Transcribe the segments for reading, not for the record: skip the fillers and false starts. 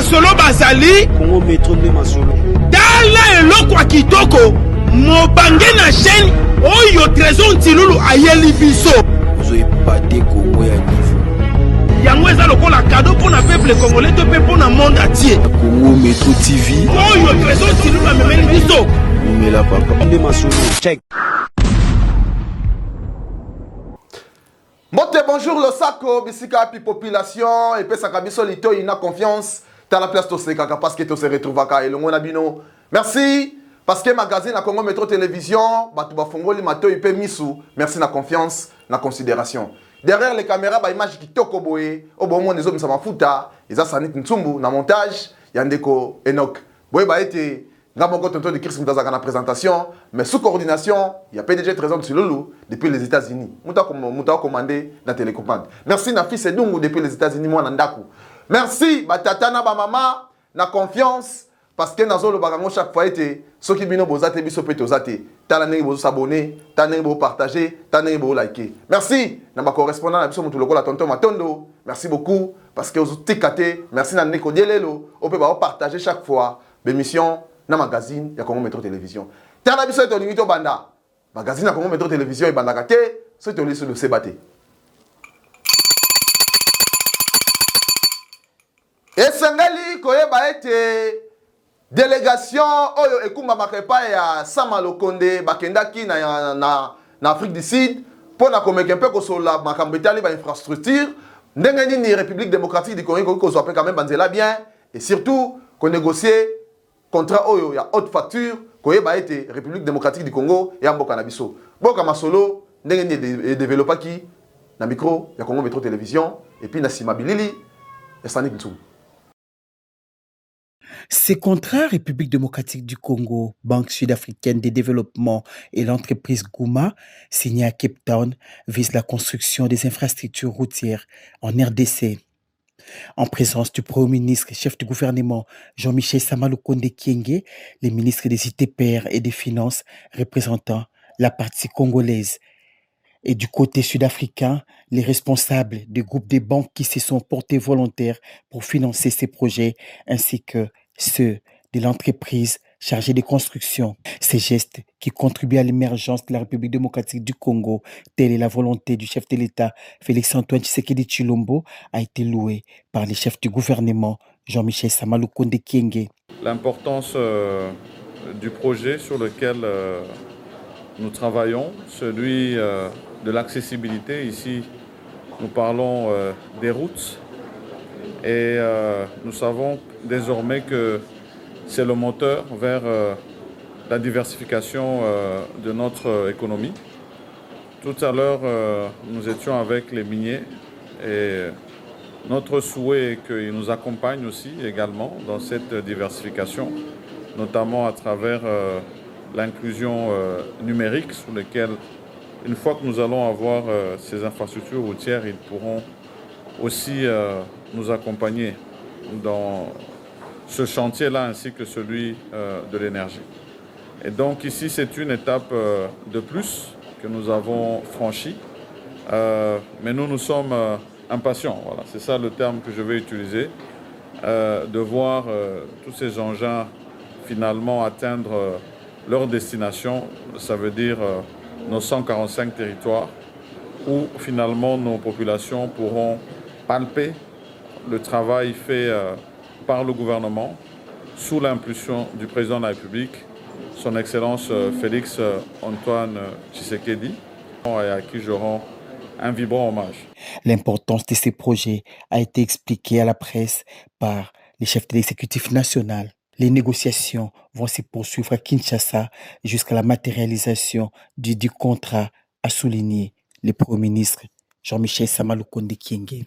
masolo bazali Congo Métro nde masolo tala eloko kitoko mobange na chaîne oyo trésor ntilulu ayeli biso ozoepate Congo ya niveau yango eza lokola cadeau mpona peuple congolais to mpe mpona monde entier. Congo Métro TV oyo trésor ntilulu amemeli biso numela papa nde masolo check. Mote bonjour le sako bisika pi population et pe sakabiso lito ina confiance dans la place to sekaka parce que to se retrouvaka elongo na bino. Merci parce que magazine na Congo Métro Télévision batu ba fongoli mato ipe misu. Merci na confiance na considération. Derrière les caméras ba image kitoko boye obomo nezo misa mafuta eza Sanit Ntsumbu na montage yandeko Enoch. Boye ba été Ngabongo tonton de Chris Mutazaka na présentation, mais sous coordination, il y a PDG Trésor Ntilulu depuis les États-Unis. Mouta commandé la télécommande. Merci na fils Edungu depuis les États-Unis, moi Nandaku. Merci Batatana ba mama na confiance parce que nazo le bagango chaque fois été ceux qui bino bozate biso peto zate. Tanane bozo s'abonner, tanane bozo partager, tanane bozo liker. Merci na ba correspondant na biso mutu lokola tonton Matondo. Merci beaucoup parce que vous tikate. Merci na Neko Dielelo. On peut ba partager chaque fois l'émission na magazine ya Congo Métro Télévision. Tala biso eto limito banda. Magazine ya Congo Métro Télévision e banda kate, so eto liso le sebate. Esengeli koyeba ete délégation oyo ekumba makepa ya Sama Lokonde bakendaki na Afrique du Sud pour na komeka mpe kosola makambo etali ba infrastructure ndenge nini République démocratique du Congo ko zo quand même banzela bien et surtout qu'on négocier contrat oyo ya haute facture koyeba ete République démocratique du Congo ya mboka na biso boka masolo ndenge ni développaki na micro ya Congo Métro Télévision et puis na simabilili ya Sanit Ntsumbu. Ces contrats République démocratique du Congo, Banque sud-africaine de développement et l'entreprise Gouma, signés à Cape Town, visent la construction des infrastructures routières en RDC. En présence du Premier ministre et chef du gouvernement Jean-Michel Sama Lukonde Kyenge, les ministres des ITPR et des Finances représentant la partie congolaise. Et du côté sud-africain, les responsables des groupes des banques qui se sont portés volontaires pour financer ces projets, ainsi que ceux de l'entreprise chargée de construction. Ces gestes qui contribuent à l'émergence de la République démocratique du Congo, telle est la volonté du chef de l'État Félix-Antoine Tshisekedi Tshilombo, a été loué par les chefs du gouvernement Jean-Michel Sama Lukonde Kyenge. L'importance du projet sur lequel nous travaillons, celui de l'accessibilité. Ici, nous parlons des routes et nous savons désormais que c'est le moteur vers la diversification de notre économie. Tout à l'heure, nous étions avec les miniers et notre souhait est qu'ils nous accompagnent aussi également dans cette diversification, notamment à travers l'inclusion numérique sur laquelle, une fois que nous allons avoir ces infrastructures routières, ils pourront aussi nous accompagner dans ce chantier-là ainsi que celui de l'énergie. Et donc ici, c'est une étape de plus que nous avons franchie, mais nous sommes impatients, voilà, c'est ça le terme que je vais utiliser, de voir tous ces engins finalement atteindre leur destination, ça veut dire nos 145 territoires, où finalement nos populations pourront palper le travail fait par le gouvernement sous l'impulsion du président de la République, son Excellence Félix-Antoine Tshisekedi, et à qui je rends un vibrant hommage. L'importance de ces projets a été expliquée à la presse par les chefs de l'exécutif national. Les négociations vont se poursuivre à Kinshasa jusqu'à la matérialisation du contrat, a souligné le Premier ministre Jean-Michel Sama Lukonde Kyenge.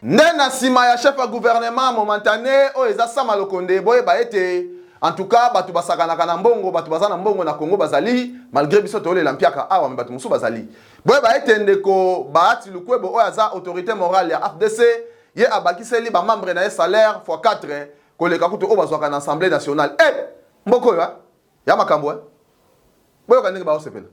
Nena sima ya chef à gouvernement momentané o eza Sama Lukonde boye ba ete en tout cas batu basakana kana mbongo batu bazana mbongo na Congo bazali malgré biso tole lampiaka awa me batu musu bazali boye ba ete ndeko baati lukwebo o aza autorité morale ya FDC ye abakiseli ba membre na salaire x4 koleka kutu o bazwaka na assemblée nationale mboko ya makambo boye ka ndenge ba osepela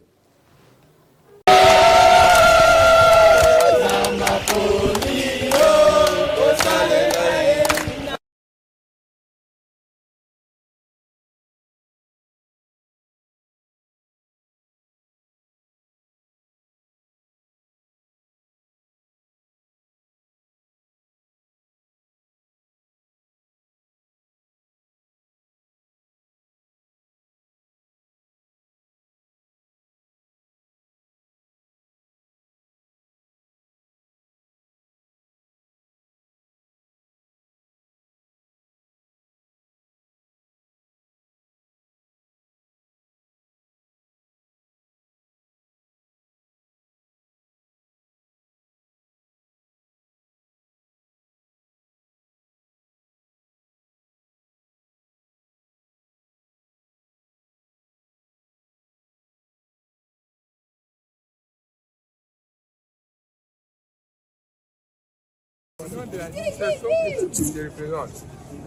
Au nom de l'administration qui se représente,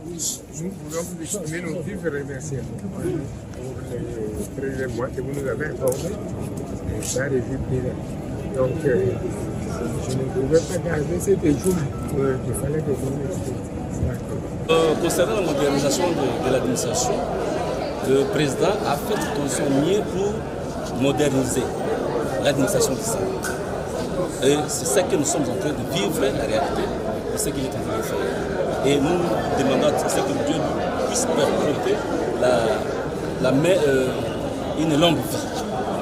nous voulons vous exprimer nos vifs remerciements pour les 13 mois que vous nous avez accordés. Ça réjouit plaisir. Donc, je ne pouvais pas garder cette joie. Il fallait que vous m'expliquiez. Concernant la modernisation de l'administration, le président a fait tout son mieux pour moderniser l'administration du Sénégal. Et c'est ça que nous sommes en train de vivre, la réalité, de ce qu'il est en train de faire. Et nous demandons à ce que Dieu puisse porter une longue vie.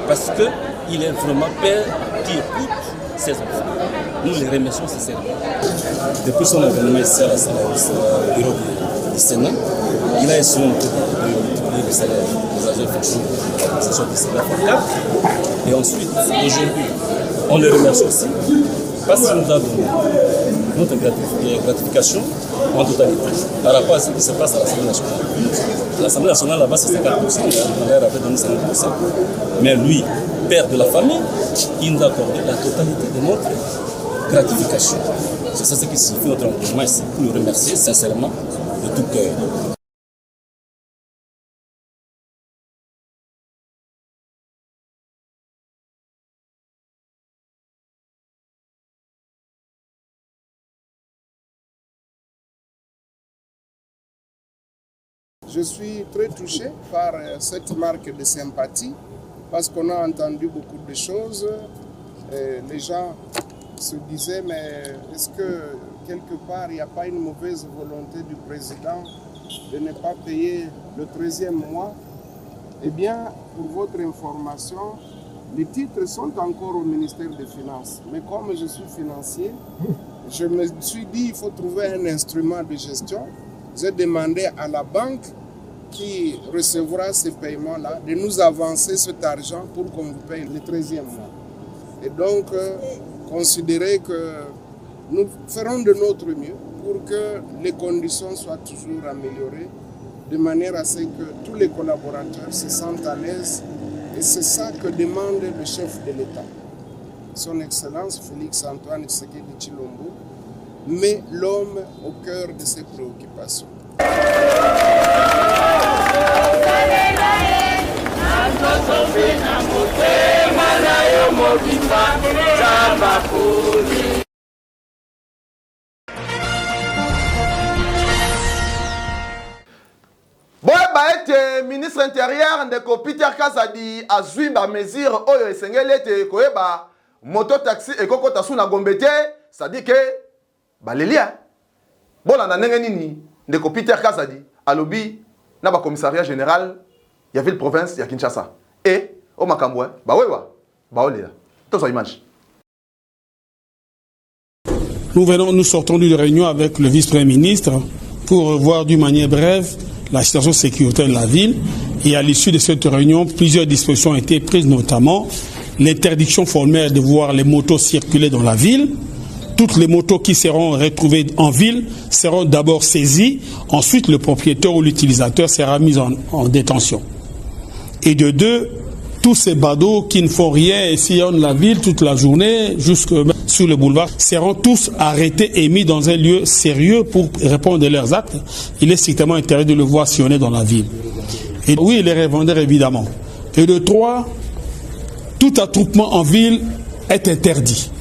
Parce qu'il est vraiment père qui écoute ses enfants. Nous les remercions sincèrement. Depuis son avènement ici à la bureau du Sénat, il a essayé de multiplier le salaire des agents fonctions de l'organisation du Sénat par 4. Et ensuite, aujourd'hui, on le remercie aussi parce qu'il nous a donné notre gratification en totalité par rapport à ce qui se passe à l'Assemblée nationale. L'Assemblée nationale là-bas c'est 50%, on leur avait donné 50%. Mais lui, père de la famille, il nous a accordé la totalité de notre gratification. C'est ça ce qui signifie notre engagement ici pour nous remercier sincèrement de tout cœur. Je suis très touché par cette marque de sympathie parce qu'on a entendu beaucoup de choses. Les gens se disaient, mais est-ce que quelque part il n'y a pas une mauvaise volonté du président de ne pas payer le 13e mois? Eh bien, pour votre information, les titres sont encore au ministère des Finances. Mais comme je suis financier, je me suis dit qu'il faut trouver un instrument de gestion. J'ai demandé à la banque qui recevra ces paiements-là de nous avancer cet argent pour qu'on vous paye le 13e mois. Et donc, considérez que nous ferons de notre mieux pour que les conditions soient toujours améliorées, de manière à ce que tous les collaborateurs se sentent à l'aise. Et c'est ça que demande le chef de l'État. Son Excellence Félix Antoine Tshisekedi Tshilombo met l'homme au cœur de ses préoccupations. Boyeba ministre intérieur ndeko Peter Kazadi azwi ba mesure oyo esengeli ete koyeba moto taxi ekokota suna gombe te, c'est-à-dire que balelia bolanda ndenge nini ndeko Peter Kazadi alobi na ba commissariat général ya ville province ya Kinshasa et au makambo ba wewa ba olela to sa image. Nous sortons d'une réunion avec le vice-premier ministre pour revoir d'une manière brève la situation sécuritaire de la ville. Et à l'issue de cette réunion, plusieurs dispositions ont été prises, notamment l'interdiction formelle de voir les motos circuler dans la ville. Toutes les motos qui seront retrouvées en ville seront d'abord saisies. Ensuite, le propriétaire ou l'utilisateur sera mis en détention. Et de deux, tous ces badauds qui ne font rien et sillonnent la ville toute la journée jusque sur le boulevard seront tous arrêtés et mis dans un lieu sérieux pour répondre à leurs actes. Il est strictement interdit de le voir sillonner dans la ville. Et oui, les revendeurs évidemment. Et de trois, tout attroupement en ville est interdit.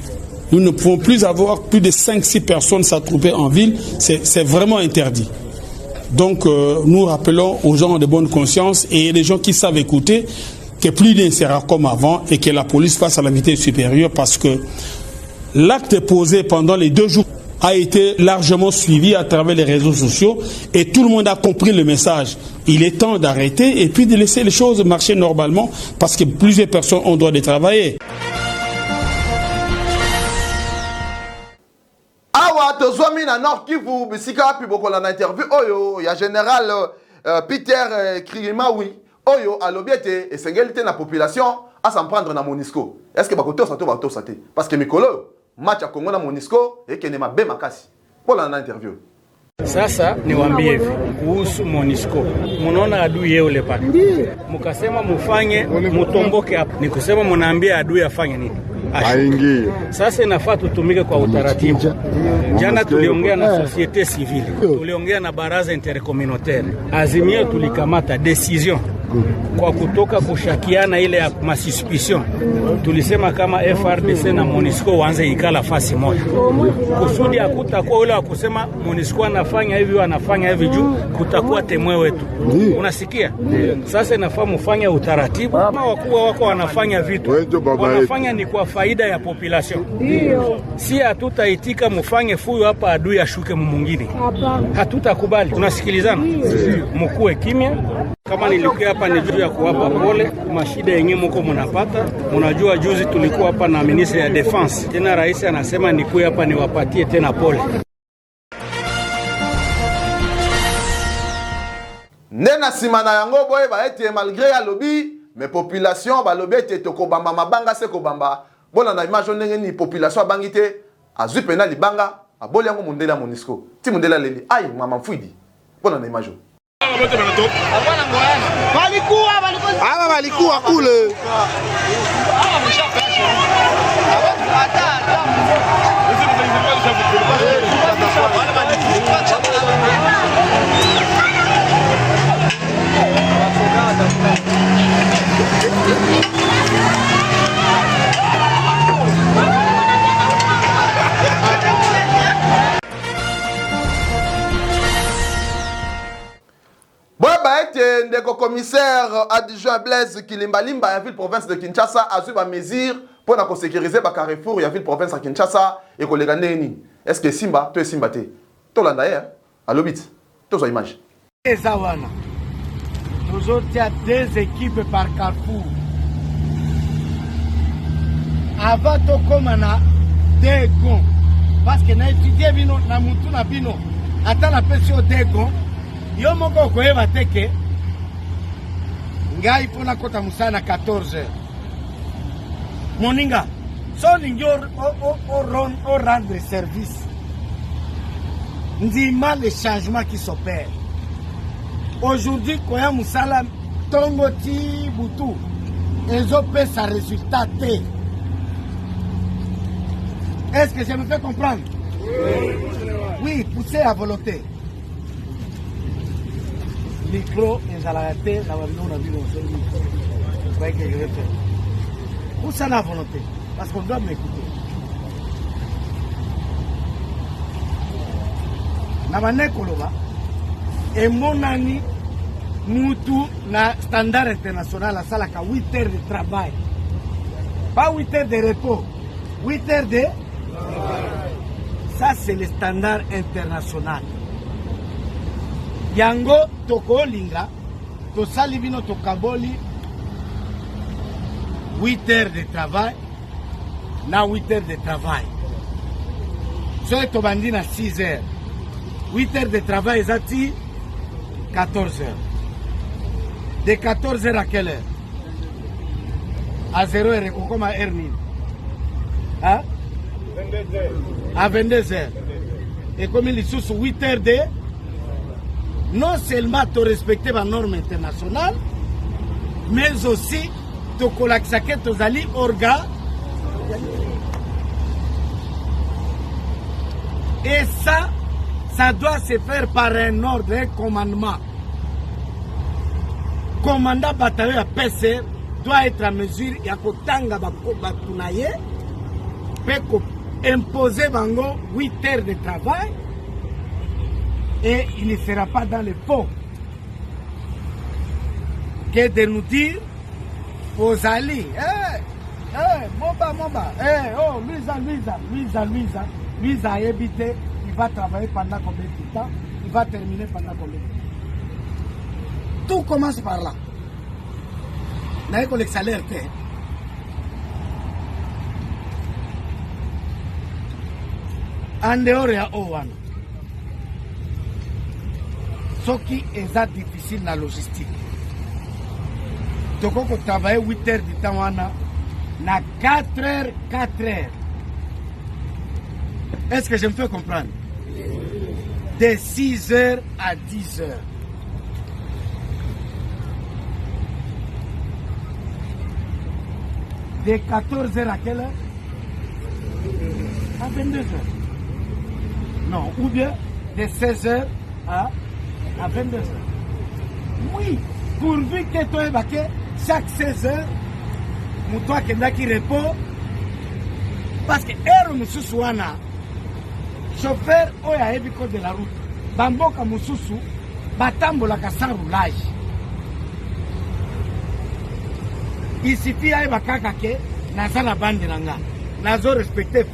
Nous ne pouvons plus avoir plus de 5-6 personnes s'attrouper en ville. C'est vraiment interdit. Donc nous rappelons aux gens de bonne conscience et les gens qui savent écouter que plus rien ne sera comme avant et que la police passe à la vitesse supérieure parce que l'acte posé pendant les 2 jours a été largement suivi à travers les réseaux sociaux et tout le monde a compris le message. Il est temps d'arrêter et puis de laisser les choses marcher normalement parce que plusieurs personnes ont droit de travailler. Awa tozwami na Nord Kivu bisika pi bokola na interview oyo ya général Peter Krimawi oyo alobiete esengeli te na population à s'en prendre na Monisco. Est-ce que bakoto sato bato saté parce que mikolo match ya Congo na Monisco ekene mabe makasi. Pola na interview. Sasa niwaambie hivi kuhusu Monisco. Munaona adui yeye ule pale. Mukasema mufanye mutomboke hapa. Nikusema munaambia adui afanye nini? Sasa inafaa tutumike kwa utaratibu. Jana tuliongea na societe civile, tuliongea na baraza intercommunautaire. Azimio tulikamata decision kwa kutoka kushakiana ile ya masuspicion. Tulisema kama FRDC na MONUSCO waanze ikala fasi moja, kusudi hakutakuwa ule wa kusema MONUSCO anafanya hivi anafanya hivi, juu kutakuwa temwe wetu. Unasikia? Sasa inafaa mufanye utaratibu. Kama wakubwa wako wanafanya vitu, wanafanya ni kwa faida ya population. Si hatutaitika mufanye fuyo hapa adui ashuke mwingine. Hatutakubali. Tunasikilizana? Mkuwe kimya. Kama nilikuwa hapa ni juu ya kuwapa pole mashida yenye mko mnapata. Mnajua juzi tulikuwa hapa na ministre ya defense. Tena rais anasema nikuwe hapa niwapatie tena pole. Nena simana yango boye ba ete malgré ya lobby mais population ba lobby ete to kobamba mabanga se kobamba. Bona na image ndenge ni population bangite azui pena libanga aboli yango mundela MONUSCO. Ti mundela leli ai mama mfuidi. Bona na image. Walikuwa kule. Le commissaire adjoint Blaise Kilimbalimba à la ville province de Kinshasa a su ma mesure pour sécuriser le carrefour la ville province de Kinshasa et que les Ghanais. Est-ce que Simba, tu es Simba T? Tu l'as d'ailleurs à l'obit. Tu as image. Toujours il y a deux équipes par carrefour. Avant de commander des gons, parce que na étudié bino na mutu na bino, attends la pression des gons. Yo moko koyeba teke ngai pona kota musana 14h moninga so ningior o rendre service ndima les changements qui s'opèrent aujourd'hui koya musala tongo ti butu ezope sa résultat te. Est-ce que je me fais comprendre? Oui, pousser à volonté. Micro et à la tête, la voix on a vu vous croyez que je vais faire. Où ça la volonté? Parce qu'on doit m'écouter. Nabane Koloba et mon ami Moutou na standard international la salle à 8 heures de travail. Pas 8 heures de repos, 8 heures de. Ça c'est le standard international. Yango toko linga to salivino to kaboli 8 heures de travail na 8 heures de travail. So to bandina 6 heures. 8 heures de travail zati 14 heures. De 14 heures à quelle heure? À 0 heure comme à heure mine. Hein? 22 heures. À 22 heures. Et comme il sous 8 heures de non seulement de respecter la norme internationale, mais aussi de collaxaquer aux alliés organes. Et ça doit se faire par un ordre, un commandement. Commandant bataillon à PC doit être en mesure de imposer 8 heures de travail. Et il ne sera pas dans le fond que de nous dire aux alliés, Moba, oh, Luisa a évité, il va travailler pendant combien de temps, il va terminer pendant combien de temps. Tout commence par là. N'a pas le salaire. En dehors, il y a Owan. Ce qui est difficile dans la logistique. Donc, on travaille 8 heures du temps, on a 4 heures. Est-ce que je me fais comprendre? De 6 heures à 10 heures. De 14 heures à quelle heure? à 22h. Non, ou bien de 16h à 22h. Oui, pourvu que tu aies chaque 16h, toi qui répond, parce que Ero Moussousouana, chauffeur, oya hebi code de la route, Bamboka Moussoussou, Batambola sans roulage. Il suffit à Bakaka que Naza la bande de Nanga, Nazo respecté.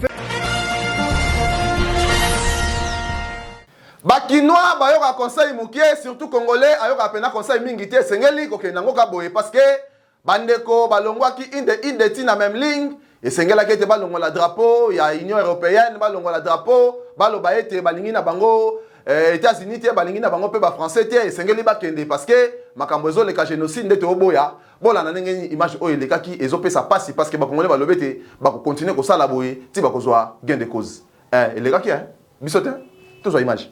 Bakinois bayoka conseil mukie surtout congolais ayoka pena conseil mingité sengeli ko kenango ka boye parce que bandeko balongwaki inde tina même ligne et sengela kete balongola drapeau ya Union européenne balongola drapeau baloba ete balingi na bango États-Unis te balingi na bango pe ba français te sengeli bakende parce que makambo ezo leka génocide ndete oboya bola na ndenge image oyo lekaki ezopesa pasi parce que ba congolais balobete ba ko continuer ko sala boye ti ba kozwa gain de cause lekaki bisote toujours image.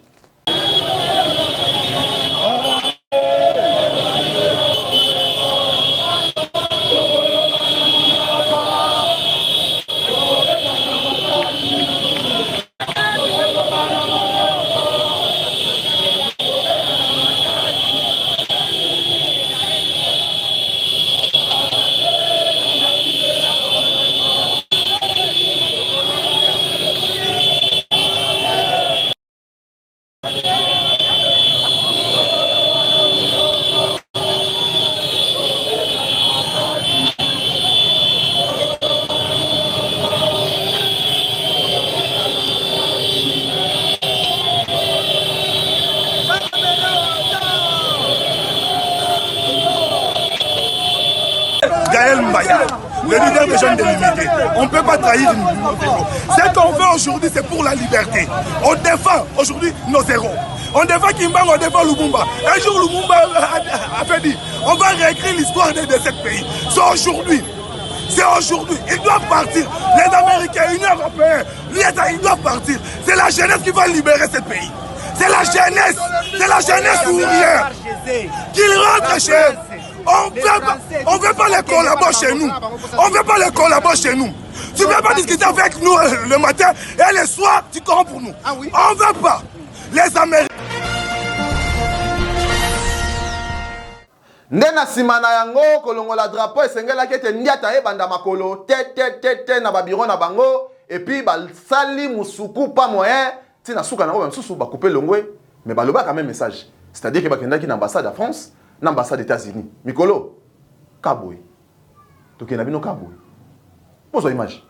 Le leader des jeunes délimités. On ne peut pas trahir une vélo. Ce qu'on fait aujourd'hui, c'est pour la liberté. On défend aujourd'hui nos héros. On défend Kimbang, on défend Lumumba. Un jour, Lumumba a fait dire, on va réécrire l'histoire de ce pays. C'est aujourd'hui. C'est aujourd'hui. Ils doivent partir. Les Américains, l'Union européenne, ils doivent partir. C'est la jeunesse qui va libérer ce pays. C'est la jeunesse. C'est la jeunesse ouvrière. Qu'ils rentrent chez eux. On ne veut pas les collabos chez nous. On ne veut pas les collabos chez nous. Tu ne veux pas discuter avec nous le matin et le soir, tu corromps pour nous. Ah oui? On ne veut pas. Les Américains. Ndena simana yango kolongola drapeau esengela kete ndiata ebanda makolo te na babiro na bango et puis basali musuku pas moyen tina suka na ba susu ba couper longwe mais baloba quand même message. C'est-à-dire que bakendaki na ambassade à France. L'ambassade des États-Unis. Mikolo, Kaboui. Donc il y a une Kaboui. Pose l'image.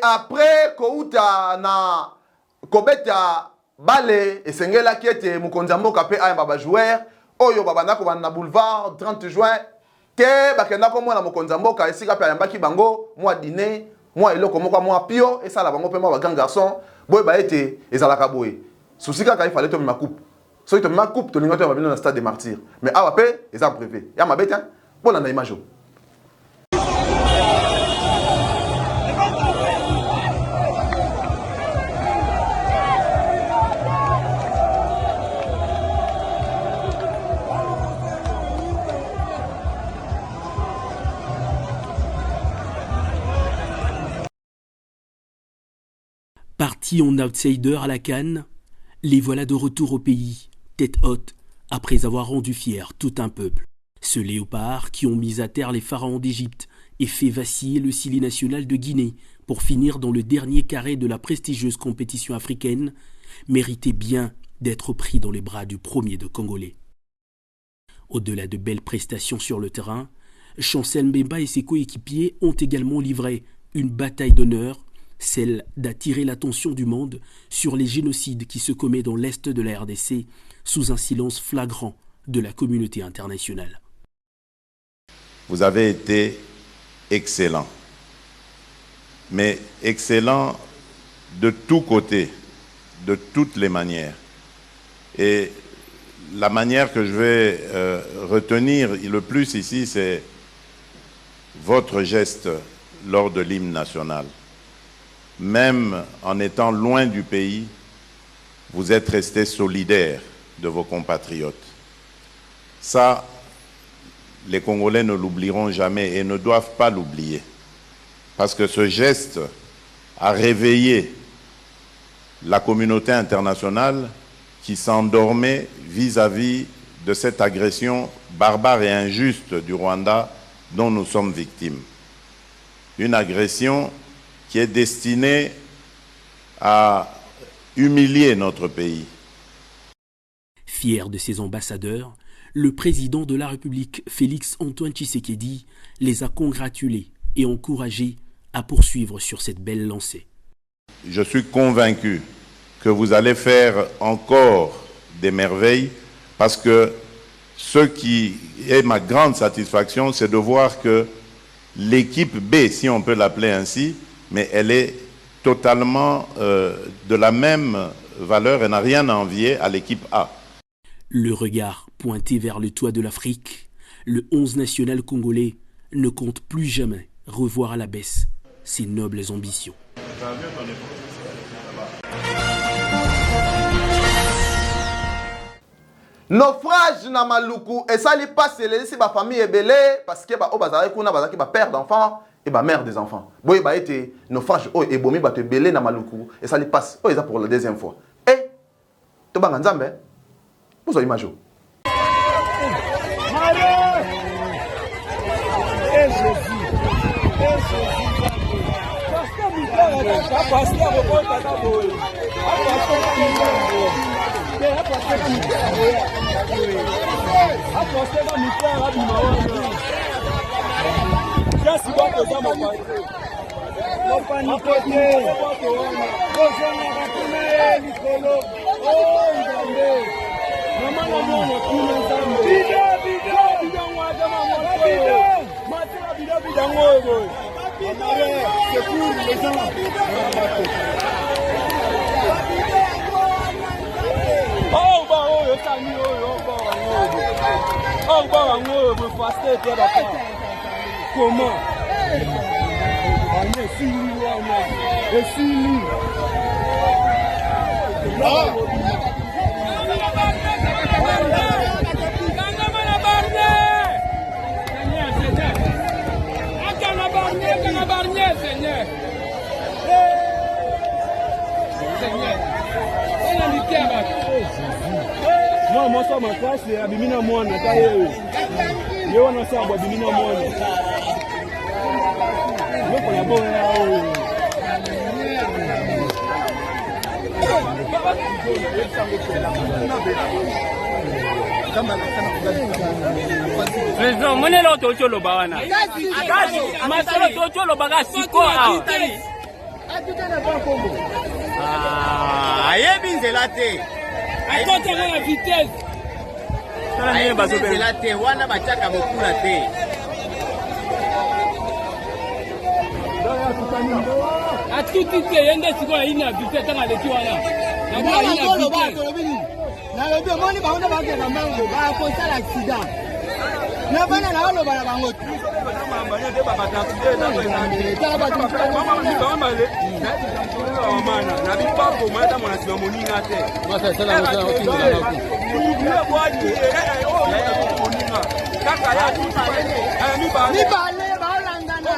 après kouta na kobeta bale esengela kiete mukonzambo kapé ayamba ba joueur oyo babana ko na boulevard 30 juin ke bakenda ko mona mukonzambo ka esika pe ayamba ki bango moi dîner moi eloko moko moi pio et ça la bango pe moi ba grand garçon boy ba été ezalaka boy souci kaka il fallait to ma coupe so to ma coupe to linga to ba bino na stade des martyrs mais awa pe eza privé ya mabete hein bona na image. Partis en outsider à la CAN, les voilà de retour au pays, tête haute, après avoir rendu fier tout un peuple. Ce léopard qui ont mis à terre les pharaons d'Égypte et fait vaciller le Sili national de Guinée pour finir dans le dernier carré de la prestigieuse compétition africaine, méritait bien d'être pris dans les bras du premier de Congolais. Au-delà de belles prestations sur le terrain, Chancel Mbemba et ses coéquipiers ont également livré une bataille d'honneur, celle d'attirer l'attention du monde sur les génocides qui se commettent dans l'est de la RDC sous un silence flagrant de la communauté internationale. Vous avez été excellent, mais excellent de tous côtés, de toutes les manières. Et la manière que je vais retenir le plus ici, c'est votre geste lors de l'hymne national. Même en étant loin du pays, vous êtes resté solidaire de vos compatriotes. Ça, les Congolais ne l'oublieront jamais et ne doivent pas l'oublier. Parce que ce geste a réveillé la communauté internationale qui s'endormait vis-à-vis de cette agression barbare et injuste du Rwanda dont nous sommes victimes. Une agression qui est destinée à humilier notre pays. Fier de ses ambassadeurs, le président de la République, Félix-Antoine Tshisekedi, les a congratulés et encouragés à poursuivre sur cette belle lancée. Je suis convaincu que vous allez faire encore des merveilles parce que ce qui est ma grande satisfaction, c'est de voir que l'équipe B, si on peut l'appeler ainsi, mais elle est totalement de la même valeur et n'a rien à envier à l'équipe A. Le regard pointé vers le toit de l'Afrique, le 11 national congolais ne compte plus jamais revoir à la baisse ses nobles ambitions. Naufrage na Maluku et ça li passe les si ba famille est belé parce que ba o bazari kuna bazaki ba père d'enfants et ba mère des enfants. Boy ba été naufrage o et bomi ba te belé na Maluku et ça li passe o ça pour la deuxième fois. Et to ba nzambe vous image. Comment? Moi, moi, ça, ma classe, c'est Abimina Moine. Je on a ça, Abimina Moine. Je collabore là. Président, mon est là au Tcholo Bawana. Ma soeur au Tcholo Baga, Siko. Ah, ayebi nzela te. Akota na vitesse. Ayebi nzela te, wana bachaka bokula te. atuti te yende sikoyo ayini habite ntango aleki wana nalobi omoni bango bakenda mango bakosala accident na bana na oloba na bango mibale baolandana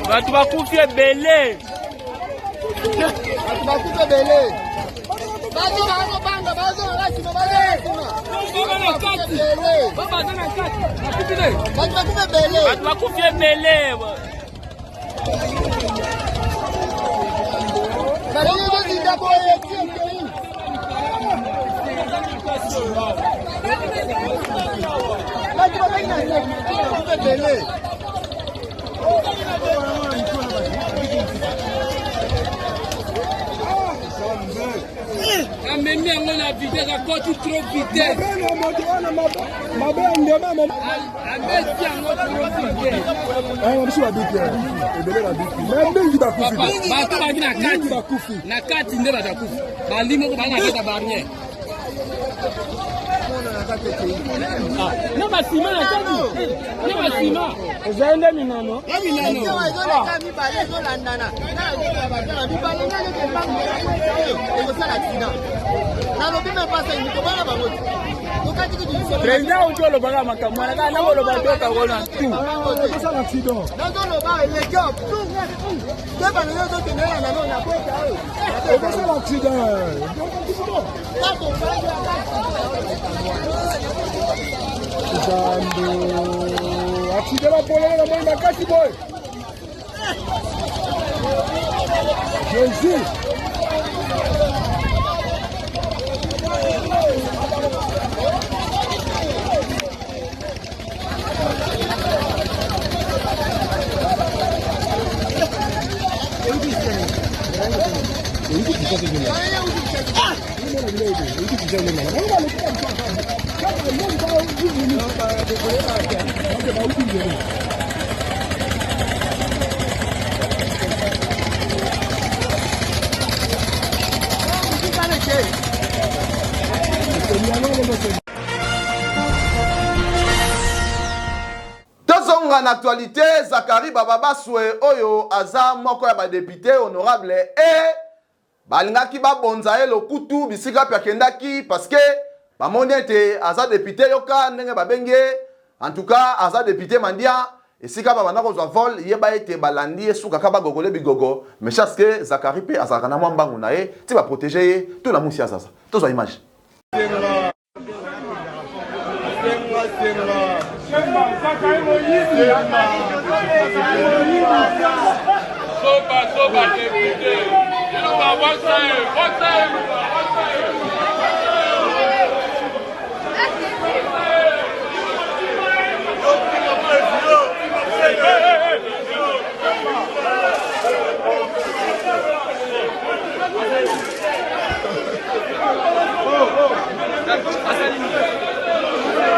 bato bakufi ebele amemi yango na vitesse akoti trop vitesse amesi yango trop vitesse bato baki na kati nde batakufi bandi moko baa na kata barrière na basima na kati na basima ezali nde minano président uti olobaka makambo wana kaka nango oloba toka kona accident babolele na moi makasi boye jésus tozonga na actualité Zakari Bababaswe oyo aza moko ya ba député honorable et balingaki babonza ye lokutu bisika pya kendaki parce que bamoni ete aza député yoka ndenge babenge en tout cas aza député mandia esika babanda kozwa vol yeba ete balandi esuka ka bagogole bigogo mais parce que Zakari pe azalaka na mwa mbangu na ye ti baprotéger ye to na musi azaza tozwa image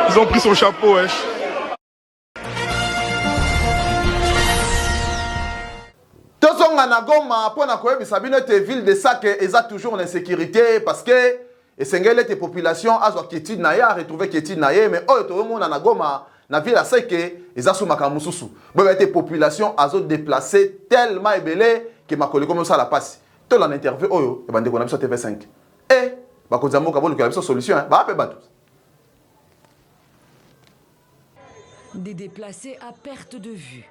Ils ont pris son chapeau, wesh. Tozonga na Goma pona koyebisa bino te ville de Sake eza toujours l'insécurité parce que esengeli ete population azwa quiétude na ye a retrouver quiétude na ye mais oyo tozomona na Goma na ville ya Sake eza sous makambo mosusu boyeba ete population azo déplacer tellement ebele ke makolo komi osala pasi tola na interview oyo ebandeko na biso TV5 e bakonzi ya mboka bolukela biso solution baape bato. Des déplacés à perte de vue.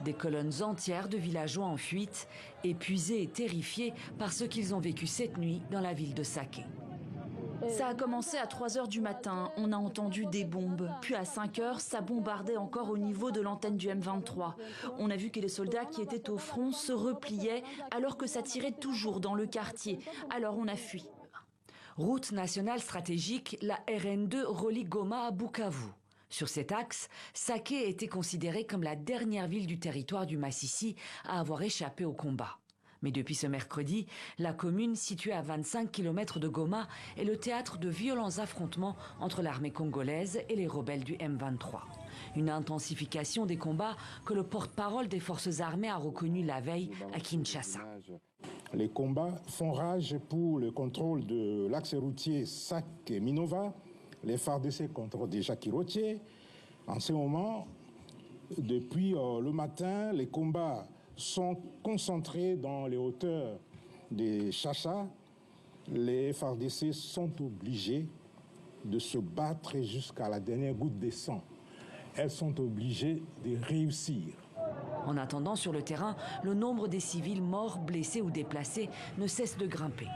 Des colonnes entières de villageois en fuite, épuisés et terrifiés par ce qu'ils ont vécu cette nuit dans la ville de Sake. Ça a commencé à 3 h du matin, on a entendu des bombes. Puis à 5 h, ça bombardait encore au niveau de l'antenne du M23. On a vu que les soldats qui étaient au front se repliaient alors que ça tirait toujours dans le quartier. Alors on a fui. Route nationale stratégique, la RN2 relie Goma à Bukavu. Sur cet axe, Sake était considérée comme la dernière ville du territoire du Massissi à avoir échappé au combat. Mais depuis ce mercredi, la commune, située à 25 km de Goma, est le théâtre de violents affrontements entre l'armée congolaise et les rebelles du M23. Une intensification des combats que le porte-parole des forces armées a reconnu la veille à Kinshasa. Les combats font rage pour le contrôle de l'axe routier Sake-Minova. Les FARDC contrôlent déjà Kirotier. En ce moment, depuis le matin, les combats sont concentrés dans les hauteurs des Chacha. Les FARDC sont obligés de se battre jusqu'à la dernière goutte de sang. Elles sont obligées de réussir. En attendant, sur le terrain, le nombre des civils morts, blessés ou déplacés ne cesse de grimper.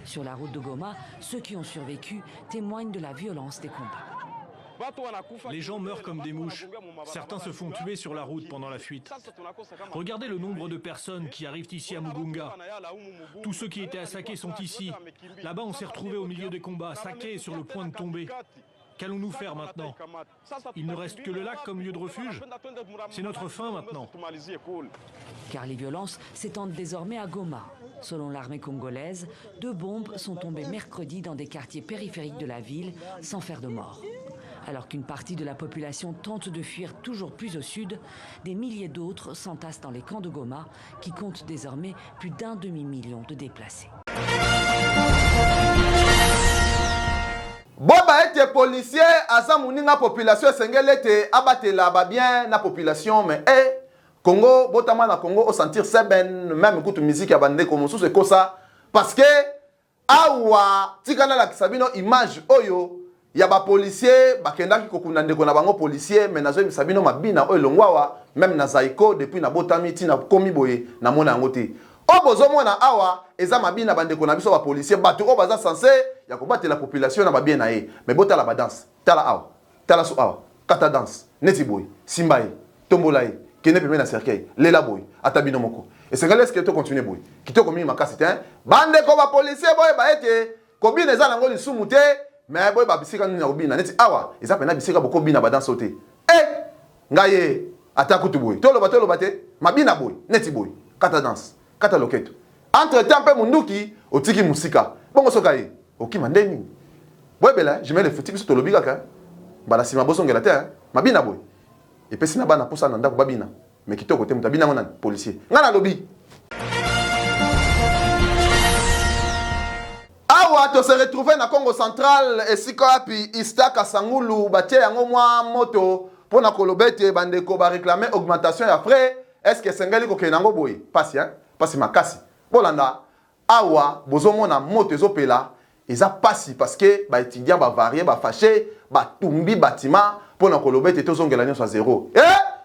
Sur la route de Goma, ceux qui ont survécu témoignent de la violence des combats. Les gens meurent comme des mouches. Certains se font tuer sur la route pendant la fuite. Regardez le nombre de personnes qui arrivent ici à Mugunga. Tous ceux qui étaient à Sake sont ici. Là-bas, on s'est retrouvés au milieu des combats. Sake est sur le point de tomber. Qu'allons-nous faire maintenant? Il ne reste que le lac comme lieu de refuge. C'est notre fin maintenant. Car les violences s'étendent désormais à Goma. Selon l'armée congolaise, 2 bombes sont tombées mercredi dans des quartiers périphériques de la ville, sans faire de morts. Alors qu'une partie de la population tente de fuir toujours plus au sud, des milliers d'autres s'entassent dans les camps de Goma, qui comptent désormais plus d'1 demi-million de déplacés. Boba ete policier aza muninga population sengele te abatela ba bien na population mais Congo botama na Congo au sentir seben même écoute musique ya bande comme sous ko ça parce que awa tikana la kisabino image oyo ya ba policier bakendaki kokuna ndeko na bango policier mais nazo misabino mabina oyo longwawa même na Zaiko depuis na botami tina komi boye na mona ngote obozo mona awa eza mabina bandeko na biso ba policier bato o baza censé ya ko batela population na ba bien na ye mais botala ba danse tala awa tala so awa kata danse neti boy simbaye tombola ye kene peme na cercueil lela boy atabino moko et c'est est-ce que to continuer boy kitoko mi makasi te bandeko ba policier boy ba ete ko bina eza nango lisumu te mais boy ba bisika ni na obina neti awa eza pena bisika boko bina ba danse te ngaye atakutu boy tolo bate mabina boy neti boy kata danse kata loketo entre temps pe munduki otiki musika bongo soka ye okima ndeni boy bela je mets le fouti biso tolobi kaka bala sima bosongela te mabina boy et pesi na bana posa na ndako babina mais kitoko te mutabina ngona policier ngana lobi awa to se retrouver na Congo central esika api Istaka Sangulu batie yango mwa moto pona kolobete bandeko ba réclamer augmentation ya frais est-ce que sengeli ko kenango boy pasi pasi makasi bolanda awa bozomona moto ezopela eza pasi parce que ba étudiant ba varié ba fâché ba tumbi bâtiment pona kolobete tozongela nyonso à zéro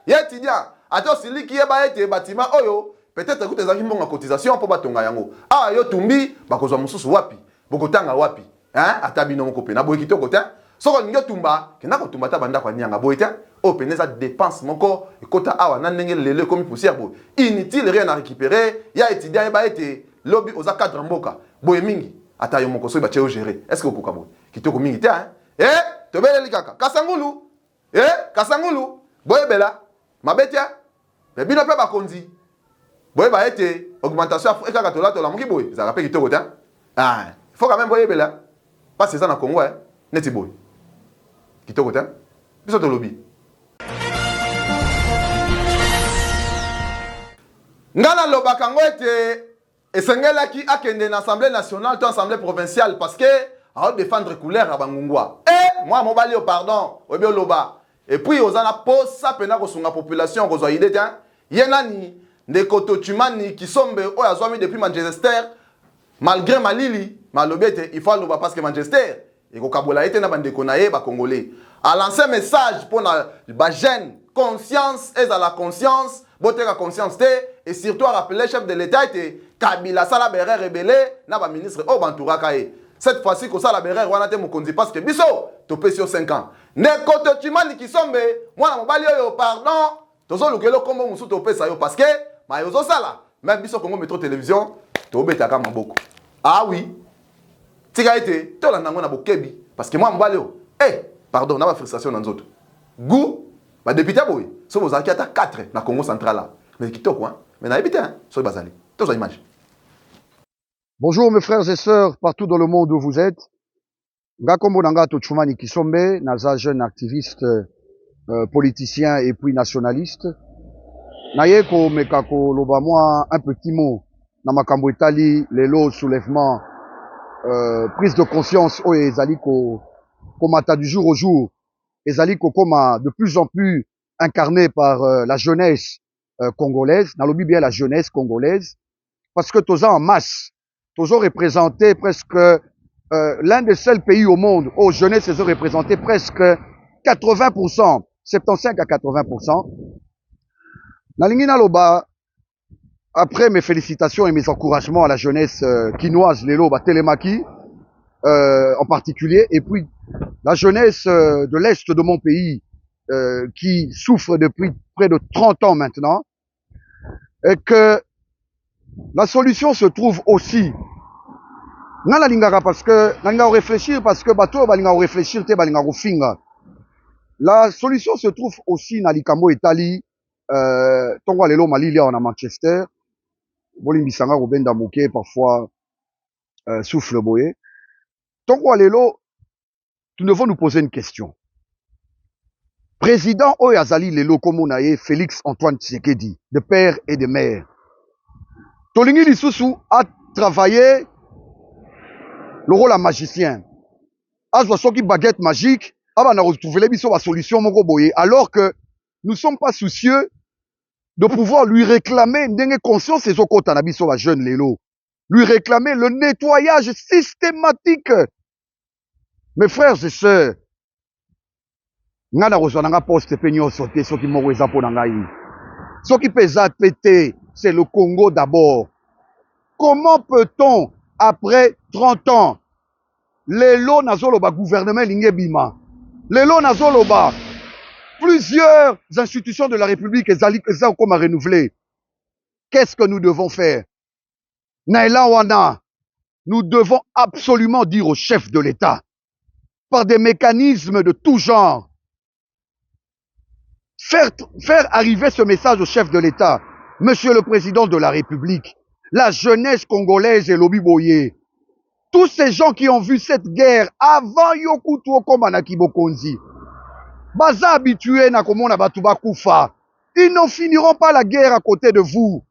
ya étudiant ato siliki ye ba ete bâtiment oyo peut-être que tes amis mbonga cotisation pour batonga yango awa yo tumbi bakozwa mususu wapi bokotanga wapi atabino moko pe na boy kitoko te soko nyo tumba kena ko tumba ta banda kwa nyanga boy te o peneza dépense moko ekota awa na ndenge lele comme poussière boy inutile rien à récupérer ya étudiant ye ba ete lobby oza cadre mboka boy mingi ata yo moko so ba cheo gérer est-ce que okuka boy kitoko mingi te to beleli kaka kasangulu kasangulu boy bela mabetia le bino pe ba konzi boy ba ete augmentation kaka to la moki boy za rappel kitoko te il faut quand même boy bela pas c'est ça na Congo neti boy kitoko te biso to lobby ngana lobaka ngo ete esengelaki akende na assemblée nationale to assemblée provinciale parce que a défendre couleur à bangungwa moi mobali au pardon obi loba et puis ozana posa pena ko sunga population ko zo idée tiens yenani ndeko totumani kisombe o azwami depuis Manchester malgré malili malobete il faut loba parce que Manchester et ko kabola ete na bandeko na ye ba congolais a lancé message pour na ba jeune conscience et à la conscience boteka conscience te et surtout à rappeler chef de l'état était Kabila sala bere rebelle na ba ministre o banturaka e cette fois-ci ko sala bere wana te mokonzi parce que biso to pesi 5 ans ne koto chimani kisombe mwana mobali yo pardon tozo lukelo kombo musu to pesa yo parce que ma yozo sala même biso Congo Métro Télévision to betaka maboko ah oui tika ete to la nango na bokebi parce que moi mbale o pardon na ba frustration na nzoto goût ba député boy so vous ata 4 na Congo central là mais kitoko hein mais na habité hein so bazali to za image. Bonjour mes frères et sœurs partout dans le monde où vous êtes. Ngakombo nanga Tochumani Kisombe, naza jeune activiste politicien et puis nationaliste. Nayeko mekako loba moi un petit mot na makambo etali lelo soulèvement prise de conscience o ezali ko komata du jour au jour ezali ko koma de plus en plus incarné par la jeunesse congolaise, nalobi bien la jeunesse congolaise parce que toza en masse toujours représenté presque l'un des seuls pays au monde où jeunesse ont représenté presque 80%, 75 à 80%. Nalingi naloba, après mes félicitations et mes encouragements à la jeunesse quinoise, Lelo, Telemaki, en particulier, et puis la jeunesse de l'Est de mon pays, qui souffre depuis près de 30 ans maintenant, et que la solution se trouve aussi na lingara parce que na réfléchir parce que bato balinga réfléchir te balinga finga. La solution se trouve aussi na likambo etali tongo lelo malili en Manchester bolimbisanga robenda moke parfois souffle boye tongo lelo nous devons nous poser une question. Président Oyazali lelo komonaye Félix Antoine Tshisekedi de père et de mère Tolingi Lisusu a travaillé le rôle à magicien. Azwa soki baguette magique, aba na retrouver biso ba solution moko boye alors que nous sommes pas soucieux de pouvoir lui réclamer ndenge conscience ezokota na biso ba jeune lelo. Lui réclamer le nettoyage systématique. Mes frères et sœurs, nga na rozwa nga poste pe nyonso te soki moko eza po na ngai. Soki peza pété, c'est le Congo d'abord. Comment peut-on, après 30 ans, lelo nazoloba gouvernement lingebima, lelo nazoloba plusieurs institutions de la République ezali comme à renouveler. Qu'est-ce que nous devons faire? Naila wana, nous devons absolument dire au chef de l'État, par des mécanismes de tout genre, faire arriver ce message au chef de l'État. Monsieur le Président de la République, la jeunesse congolaise et l'Obiboye, tous ces gens qui ont vu cette guerre avant Yokutu Okoma na Kibokonzi, baza habitués na komona batu bakufa, ils n'en finiront pas la guerre à côté de vous.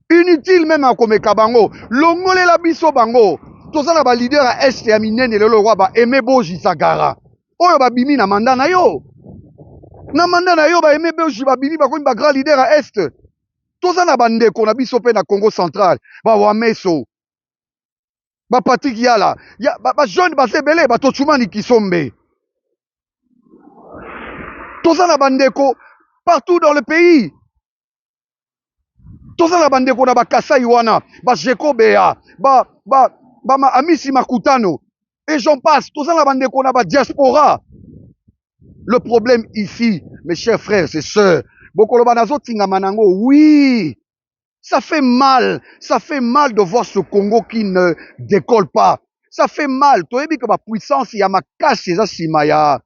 Inutile même à komeka bango, longole la biso bango, tozana ba leader à Est ya minene lelo roi ba Aimé Boji Sagara, oyo ba bimi na manda na yo. Na manda na yo ba Aimé Boji ba bimi ba ko ba grand leader à Est. Tozana bande ko na biso pe na Congo central, ba Wameso. Ba Patrick Yala, ya ba jeune ba sebele ba Tochumani Kisombe. Tozana bande ko partout dans le pays. Tozana bande ko na ba Kasai wana, ba Jekobea, ba ma Amisi Makutano et j'en passe. Tozana bande ko na ba diaspora. Le problème ici, mes chers frères et sœurs, oui, ça fait mal de voir ce Congo qui ne décolle pas. Ça fait mal. Tu as vu que ma puissance, il y a ma casse, il y a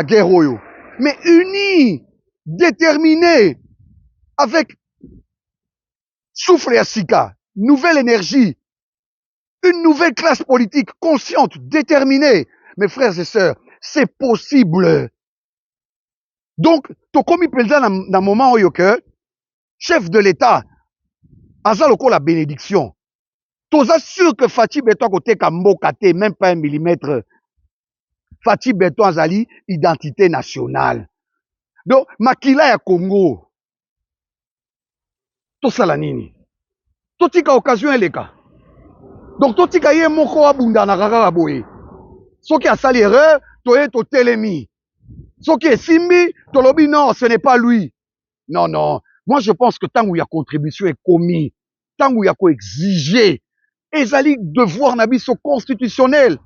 guerre. Mais unis, déterminés, avec souffle et sika, nouvelle énergie, une nouvelle classe politique consciente, déterminée. Mes frères et sœurs, c'est possible. Donc, tokomi président dans moment où que chef de l'État, aza loko la bénédiction. Toza sûr que Fati Beton côté Kamboka te, même pas 1 millimètre. Fati Beton azali identité nationale. Donc, makila ya Congo. Tosala nini? Totika occasion eleka. Donc, totika ye moko abunda na kaka boye. Soki asali erreur, toye to telemi. Ce qui est Simbi, Tolobi, non, ce n'est pas lui. Non, non. Moi, je pense que tant où il y a contribution est commis, tant où il y a exigé, et zali devoir nabiso constitutionnel.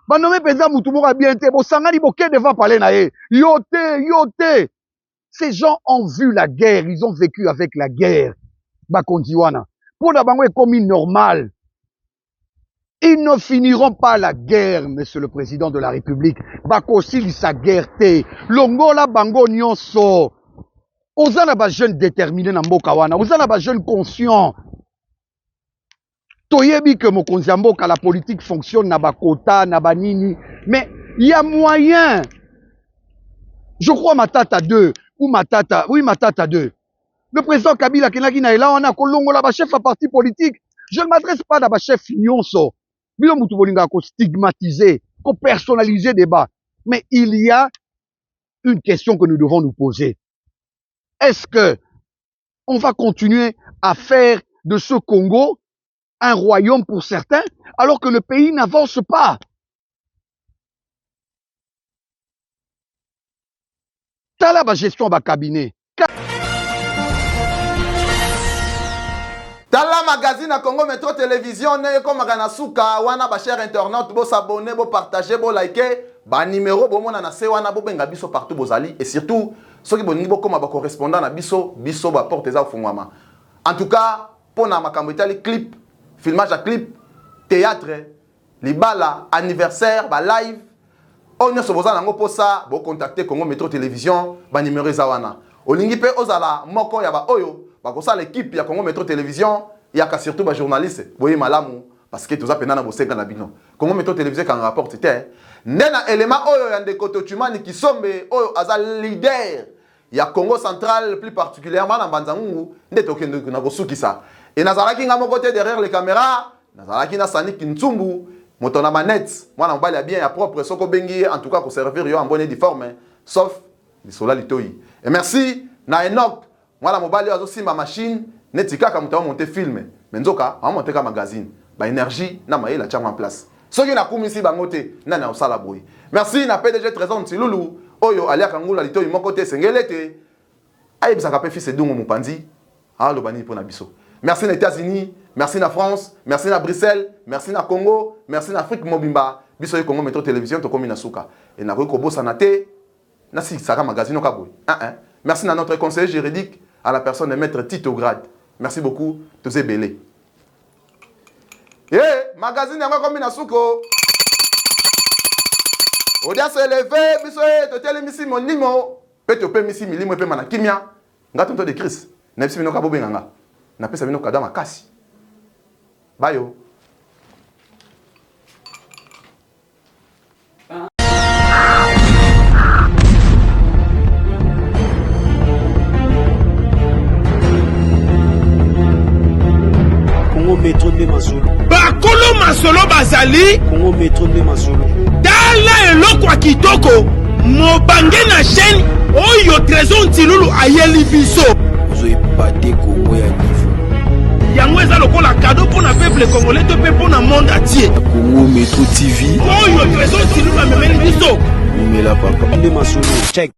Bah, non, mais président Moutoumora bien été, bon, sangani boké devant parler nae. Yote. Ces gens ont vu la guerre, ils ont vécu avec la guerre. Bah, kondiwana. Pour la bango est commis normal. Ils ne finiront pas la guerre, monsieur le président de la République. Bakosili sa guerre te. Longola bango nyonso. Ozana ba jeune déterminé na mboka wana. Ozana ba jeune conscient. Toyebi que mokonzi mboka la politique fonctionne na ba quota, na ba nini. Mais il y a moyen. Je crois Matata 2 ou Matata, oui Matata 2. Le président Kabila Kenaki na ela wana kolongola ba chef à parti politique. Je ne m'adresse pas à ba chef nyonso. Bilo mutu bolinga ko stigmatiser, ko personnaliser débat. Mais il y a une question que nous devons nous poser. Est-ce que on va continuer à faire de ce Congo un royaume pour certains, alors que le pays n'avance pas? T'as là, gestion ba cabinet. Tala magazine à Congo Metro Télévision, ne comme Maganasuka, wana ba cher internaute, bo s'abonner, bo partager, bo liker, ba numéro, bo mona na se wana bo benga biso partout bozali, et surtout, ceux qui bon niveau comme ba correspondant na biso, biso ba porte za fungwama. En tout cas, pour na makambo itali clip, filmage à clip, théâtre, libala, anniversaire, ba live, on ne se boza nango posa, bo contacter Congo Metro Télévision, ba numéro za wana. Olingi pe ozala moko ya ba oyo. Parce que l'équipe ya Congo Metro Télévision, il y a surtout des journalistes. Vous voyez malamu parce que tout ça pendant na bosenga na bino. Congo Metro Télévision quand rapporte c'était nena élément oyo ya ndeko tumani qui sombe oyo aza leader. Il y a Congo central plus particulièrement na Banzangu ndeto kende na bosukisa. Et nazalaki ngamo côté derrière les caméras, nazalaki na Sanik Ntsumbu, moto na manette. Moi na mbali ya bien ya propre soko bengi en tout cas pour servir yo en bonne et forme sauf les sola litoi. Et merci na Enoch. Moi la mobile azo simba machine netika ka mutawa monter film menzoka a monter ka magazine ba énergie na maïla tchama en place soki na kumisi bangote na na osala boy. Merci na PDG Trésor Ntilulu oyo alia kangula lito moko te sengelete ayebisa ka pe fils edungu mupanzi alo bani pona biso. Merci na États-Unis, merci na France, merci na Bruxelles, merci na Congo, merci na Afrique mobimba biso yi Congo Metro Télévision to komi na suka et na ko bossa na te na si saka magazine ka boy. Merci à notre conseiller juridique, à la personne de Maître Tito Grade. Merci beaucoup, Tozé Belé. Magazine yango comme Minasuko. Odia se lever, bisoé, to tele misi mon limo. Pe to pe misi milimo pe mana kimia. Nga tonto de Chris. Na misi mino ka bobe nganga. Na pesa mino kadama kasi. Bayo. Congo Metro de Masolo. Bakolo Masolo bazali. Congo Metro de Masolo. Tala eloko kitoko. Mobange na chaîne oyo Trésor Ntilulu ayeli biso. Ozoyi pate Congo ya niveau. Yango eza lokola cadeau pour na peuple congolais to pe pour na monde entier. Congo Metro TV. Oyo Trésor Ntilulu amemeli biso. Numela papa de Masolo. Check.